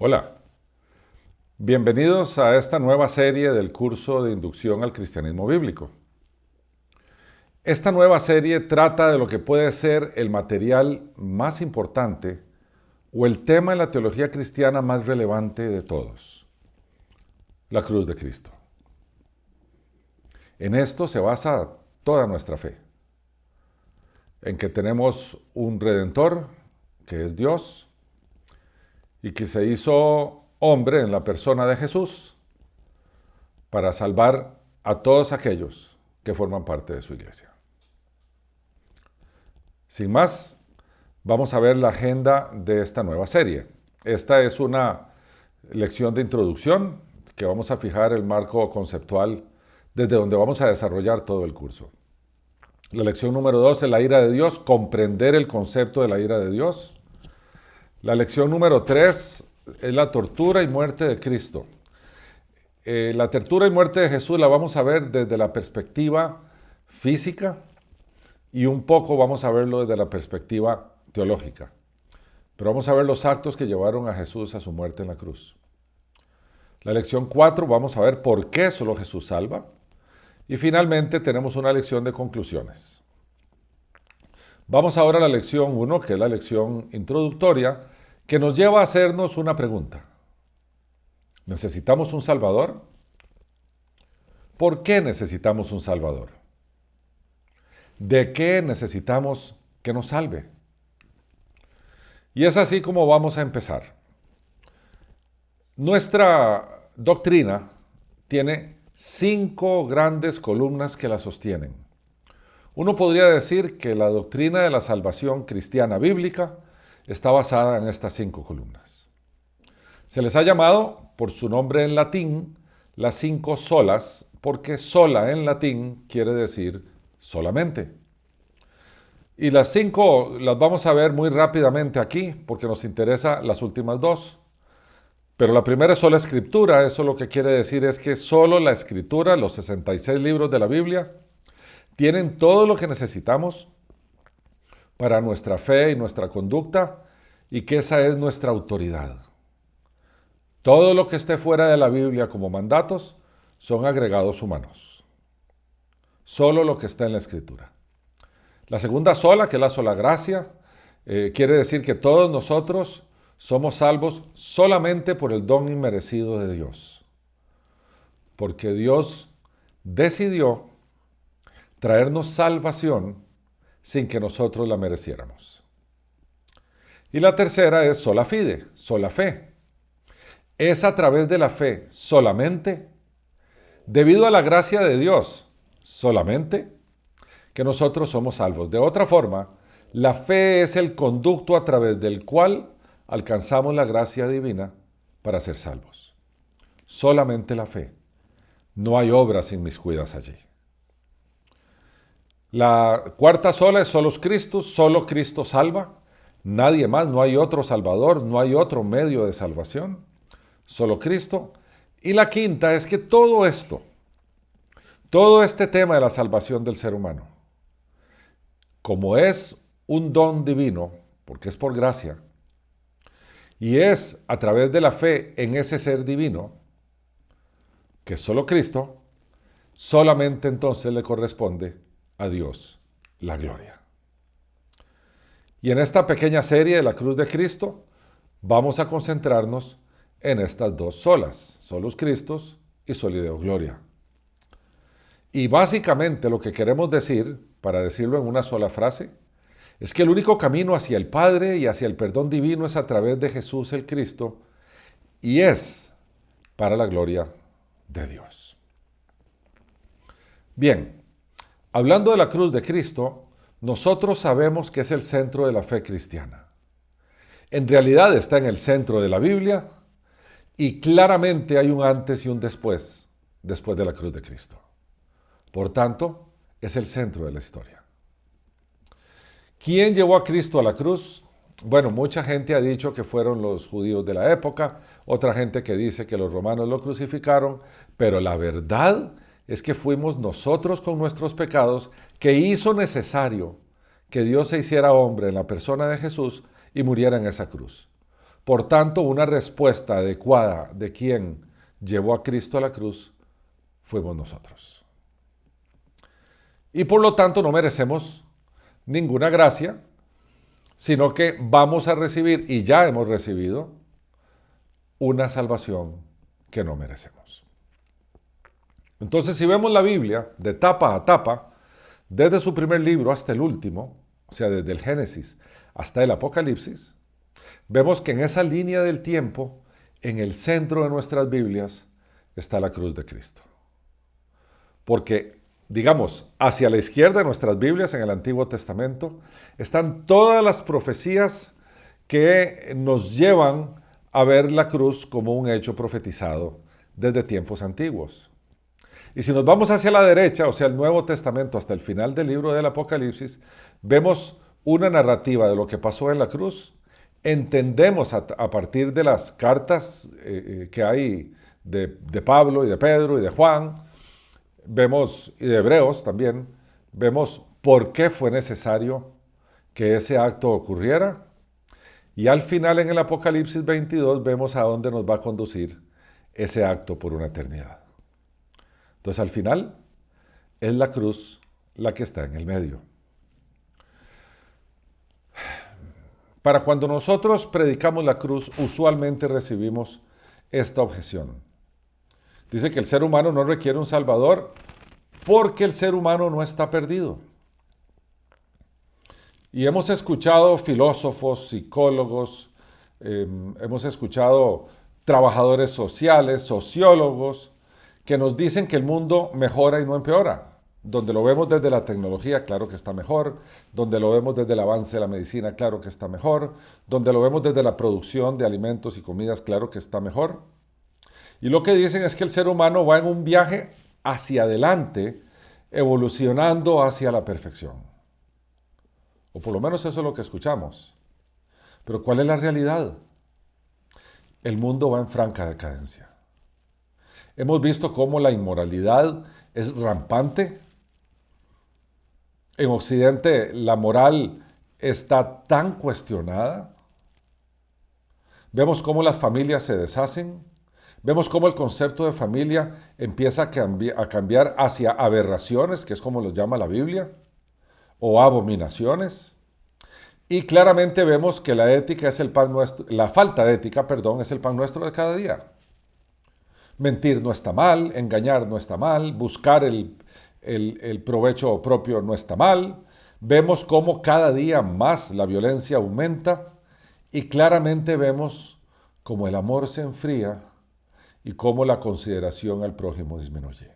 Hola, bienvenidos a esta nueva serie del curso de Inducción al Cristianismo Bíblico. Esta nueva serie trata de lo que puede ser el material más importante o el tema en la teología cristiana más relevante de todos, la cruz de Cristo. En esto se basa toda nuestra fe, en que tenemos un Redentor, que es Dios, y que se hizo hombre en la persona de Jesús para salvar a todos aquellos que forman parte de su iglesia. Sin más, vamos a ver la agenda de esta nueva serie. Esta es una lección de introducción que vamos a fijar el marco conceptual desde donde vamos a desarrollar todo el curso. La lección número 2 es la ira de Dios, comprender el concepto de la ira de Dios. La lección número 3 es la tortura y muerte de Cristo. La tortura y muerte de Jesús la vamos a ver desde la perspectiva física y un poco vamos a verlo desde la perspectiva teológica. Pero vamos a ver los actos que llevaron a Jesús a su muerte en la cruz. La lección 4 vamos a ver por qué solo Jesús salva. Y finalmente tenemos una lección de conclusiones. Vamos ahora a la lección 1, que es la lección introductoria, que nos lleva a hacernos una pregunta. ¿Necesitamos un Salvador? ¿Por qué necesitamos un Salvador? ¿De qué necesitamos que nos salve? Y es así como vamos a empezar. Nuestra doctrina tiene 5 grandes columnas que la sostienen. Uno podría decir que la doctrina de la salvación cristiana bíblica está basada en estas 5 columnas. Se les ha llamado, por su nombre en latín, las 5 solas, porque sola en latín quiere decir solamente. Y las 5 las vamos a ver muy rápidamente aquí, porque nos interesan las últimas 2. Pero la primera es sola escritura, eso lo que quiere decir es que solo la escritura, los 66 libros de la Biblia, tienen todo lo que necesitamos para nuestra fe y nuestra conducta, y que esa es nuestra autoridad. Todo lo que esté fuera de la Biblia como mandatos son agregados humanos. Solo lo que está en la Escritura. La segunda sola, que es la sola gracia, quiere decir que todos nosotros somos salvos solamente por el don inmerecido de Dios. Porque Dios decidió traernos salvación sin que nosotros la mereciéramos. Y la tercera es sola fide, sola fe. Es a través de la fe solamente, debido a la gracia de Dios solamente, que nosotros somos salvos. De otra forma, la fe es el conducto a través del cual alcanzamos la gracia divina para ser salvos. Solamente la fe. No hay obras inmiscuidas allí. La cuarta sola es solo Cristo salva. Nadie más, no hay otro Salvador, no hay otro medio de salvación. Solo Cristo. Y la quinta es que todo este tema de la salvación del ser humano, como es un don divino, porque es por gracia, y es a través de la fe en ese ser divino, que es solo Cristo, solamente entonces le corresponde a Dios la gloria. Y en esta pequeña serie de la cruz de Cristo, vamos a concentrarnos en estas 2 solas, solus Christus y soli Deo gloria. Y básicamente lo que queremos decir, para decirlo en una sola frase, es que el único camino hacia el Padre y hacia el perdón divino es a través de Jesús el Cristo, y es para la gloria de Dios. Bien, hablando de la cruz de Cristo, nosotros sabemos que es el centro de la fe cristiana. En realidad está en el centro de la Biblia y claramente hay un antes y un después de la cruz de Cristo. Por tanto, es el centro de la historia. ¿Quién llevó a Cristo a la cruz? Bueno, mucha gente ha dicho que fueron los judíos de la época, otra gente que dice que los romanos lo crucificaron, pero la verdad es que fuimos nosotros con nuestros pecados que hizo necesario que Dios se hiciera hombre en la persona de Jesús y muriera en esa cruz. Por tanto, una respuesta adecuada de quien llevó a Cristo a la cruz fuimos nosotros. Y por lo tanto no merecemos ninguna gracia, sino que vamos a recibir, y ya hemos recibido, una salvación que no merecemos. Entonces, si vemos la Biblia de tapa a tapa, desde su primer libro hasta el último, o sea, desde el Génesis hasta el Apocalipsis, vemos que en esa línea del tiempo, en el centro de nuestras Biblias, está la cruz de Cristo. Porque, digamos, hacia la izquierda de nuestras Biblias, en el Antiguo Testamento, están todas las profecías que nos llevan a ver la cruz como un hecho profetizado desde tiempos antiguos. Y si nos vamos hacia la derecha, o sea, el Nuevo Testamento, hasta el final del libro del Apocalipsis, vemos una narrativa de lo que pasó en la cruz. Entendemos a partir de las cartas que hay de Pablo y de Pedro y de Juan, vemos, y de Hebreos también, vemos por qué fue necesario que ese acto ocurriera. Y al final, en el Apocalipsis 22, vemos a dónde nos va a conducir ese acto por una eternidad. Entonces, al final, es la cruz la que está en el medio. Para cuando nosotros predicamos la cruz, usualmente recibimos esta objeción. Dice que el ser humano no requiere un salvador porque el ser humano no está perdido. Y hemos escuchado filósofos, psicólogos, hemos escuchado trabajadores sociales, sociólogos, que nos dicen que el mundo mejora y no empeora. Donde lo vemos desde la tecnología, claro que está mejor. Donde lo vemos desde el avance de la medicina, claro que está mejor. Donde lo vemos desde la producción de alimentos y comidas, claro que está mejor. Y lo que dicen es que el ser humano va en un viaje hacia adelante, evolucionando hacia la perfección. O por lo menos eso es lo que escuchamos. Pero ¿cuál es la realidad? El mundo va en franca decadencia. Hemos visto cómo la inmoralidad es rampante. En Occidente la moral está tan cuestionada. Vemos cómo las familias se deshacen. Vemos cómo el concepto de familia empieza a cambiar hacia aberraciones, que es como los llama la Biblia, o abominaciones. Y claramente vemos que la ética es el pan nuestro, la falta de ética, perdón, es el pan nuestro de cada día. Mentir no está mal, engañar no está mal, buscar el provecho propio no está mal. Vemos cómo cada día más la violencia aumenta y claramente vemos cómo el amor se enfría y cómo la consideración al prójimo disminuye.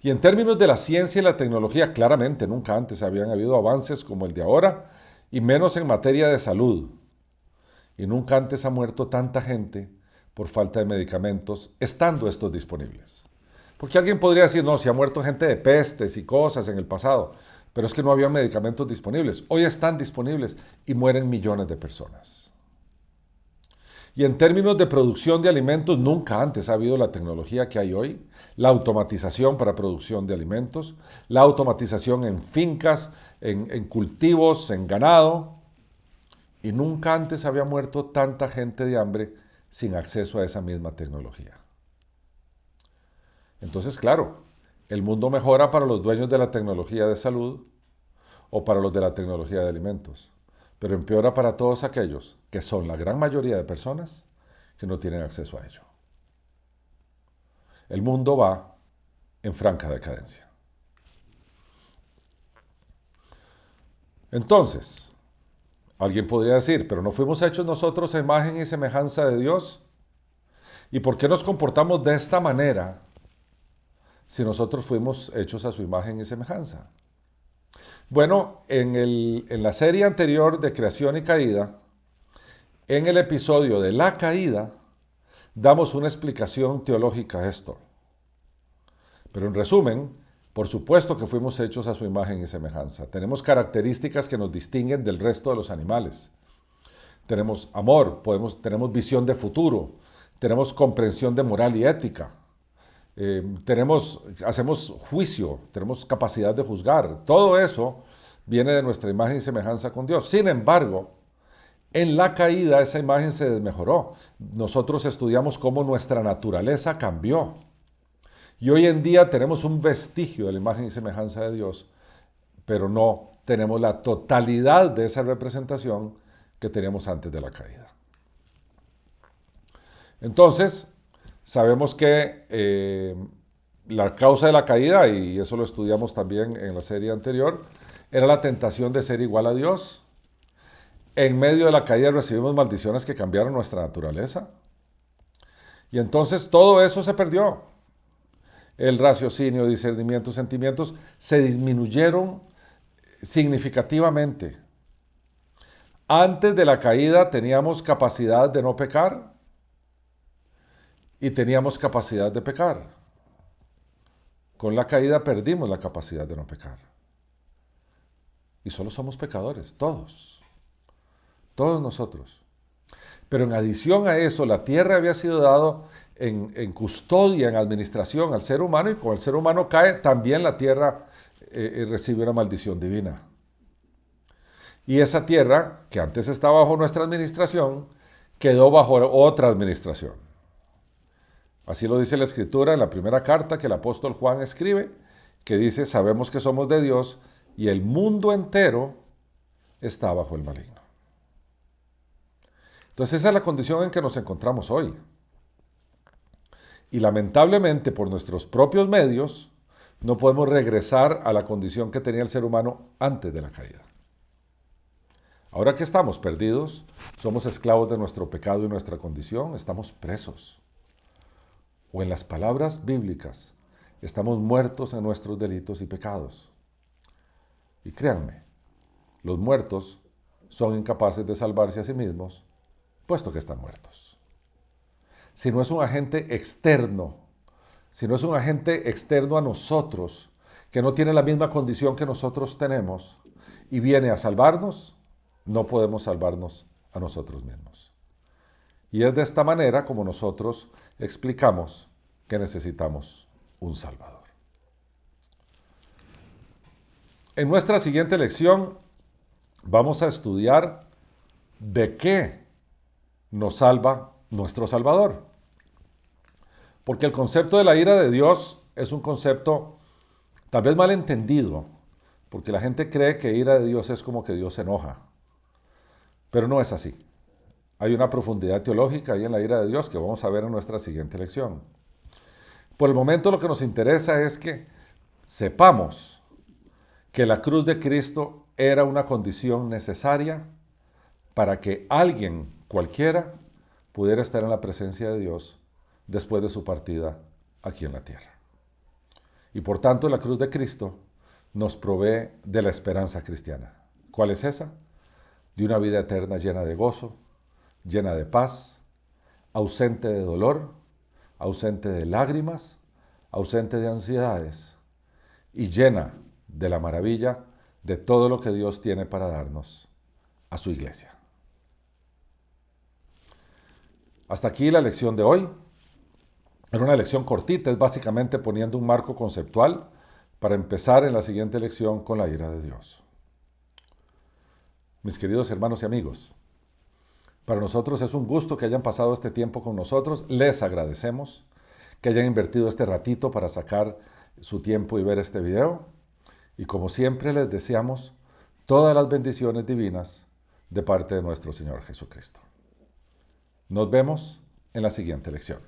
Y en términos de la ciencia y la tecnología, claramente nunca antes habían habido avances como el de ahora, y menos en materia de salud. Y nunca antes ha muerto tanta gente por falta de medicamentos, estando estos disponibles. Porque alguien podría decir, no, si ha muerto gente de pestes y cosas en el pasado, pero es que no había medicamentos disponibles. Hoy están disponibles y mueren millones de personas. Y en términos de producción de alimentos, nunca antes ha habido la tecnología que hay hoy, la automatización para producción de alimentos, la automatización en fincas, en cultivos, en ganado, y nunca antes había muerto tanta gente de hambre sin acceso a esa misma tecnología. Entonces, claro, el mundo mejora para los dueños de la tecnología de salud o para los de la tecnología de alimentos, pero empeora para todos aquellos que son la gran mayoría de personas que no tienen acceso a ello. El mundo va en franca decadencia. Entonces, alguien podría decir, pero ¿no fuimos hechos nosotros a imagen y semejanza de Dios? ¿Y por qué nos comportamos de esta manera si nosotros fuimos hechos a su imagen y semejanza? Bueno, en la serie anterior de Creación y Caída, en el episodio de la caída, damos una explicación teológica a esto. Pero en resumen, por supuesto que fuimos hechos a su imagen y semejanza. Tenemos características que nos distinguen del resto de los animales. Tenemos amor, tenemos visión de futuro, tenemos comprensión de moral y ética, hacemos juicio, tenemos capacidad de juzgar. Todo eso viene de nuestra imagen y semejanza con Dios. Sin embargo, En la caída esa imagen se desmejoró. Nosotros estudiamos cómo nuestra naturaleza cambió. Y hoy en día tenemos un vestigio de la imagen y semejanza de Dios, pero no tenemos la totalidad de esa representación que teníamos antes de la caída. Entonces, sabemos que la causa de la caída, y eso lo estudiamos también en la serie anterior, era la tentación de ser igual a Dios. En medio de la caída recibimos maldiciones que cambiaron nuestra naturaleza. Y entonces todo eso se perdió. El raciocinio, discernimiento, sentimientos se disminuyeron significativamente. Antes de la caída teníamos capacidad de no pecar y teníamos capacidad de pecar. Con la caída perdimos la capacidad de no pecar. Y solo somos pecadores, todos nosotros. Pero en adición a eso, la tierra había sido dado en custodia, en administración al ser humano, y cuando el ser humano cae, también la tierra recibe una maldición divina. Y esa tierra, que antes estaba bajo nuestra administración, quedó bajo otra administración. Así lo dice la Escritura en la primera carta que el apóstol Juan escribe, que dice, sabemos que somos de Dios y el mundo entero está bajo el maligno. Entonces esa es la condición en que nos encontramos hoy. Y lamentablemente por nuestros propios medios no podemos regresar a la condición que tenía el ser humano antes de la caída. Ahora que estamos perdidos, somos esclavos de nuestro pecado y nuestra condición, estamos presos. O en las palabras bíblicas, estamos muertos en nuestros delitos y pecados. Y créanme, los muertos son incapaces de salvarse a sí mismos, puesto que están muertos. Si no es un agente externo, si no es un agente externo a nosotros, que no tiene la misma condición que nosotros tenemos, y viene a salvarnos, no podemos salvarnos a nosotros mismos. Y es de esta manera como nosotros explicamos que necesitamos un Salvador. En nuestra siguiente lección vamos a estudiar de qué nos salva nuestro Salvador. Porque el concepto de la ira de Dios es un concepto tal vez mal entendido, porque la gente cree que ira de Dios es como que Dios se enoja. Pero no es así. Hay una profundidad teológica ahí en la ira de Dios que vamos a ver en nuestra siguiente lección. Por el momento lo que nos interesa es que sepamos que la cruz de Cristo era una condición necesaria para que alguien, cualquiera, pudiera estar en la presencia de Dios después de su partida aquí en la tierra. Y por tanto la cruz de Cristo nos provee de la esperanza cristiana. ¿Cuál es esa? De una vida eterna llena de gozo, llena de paz, ausente de dolor, ausente de lágrimas, ausente de ansiedades y llena de la maravilla de todo lo que Dios tiene para darnos a su iglesia. Hasta aquí la lección de hoy. Era una lección cortita, es básicamente poniendo un marco conceptual para empezar en la siguiente lección con la ira de Dios. Mis queridos hermanos y amigos, para nosotros es un gusto que hayan pasado este tiempo con nosotros. Les agradecemos que hayan invertido este ratito para sacar su tiempo y ver este video. Y como siempre les deseamos todas las bendiciones divinas de parte de nuestro Señor Jesucristo. Nos vemos en la siguiente lección.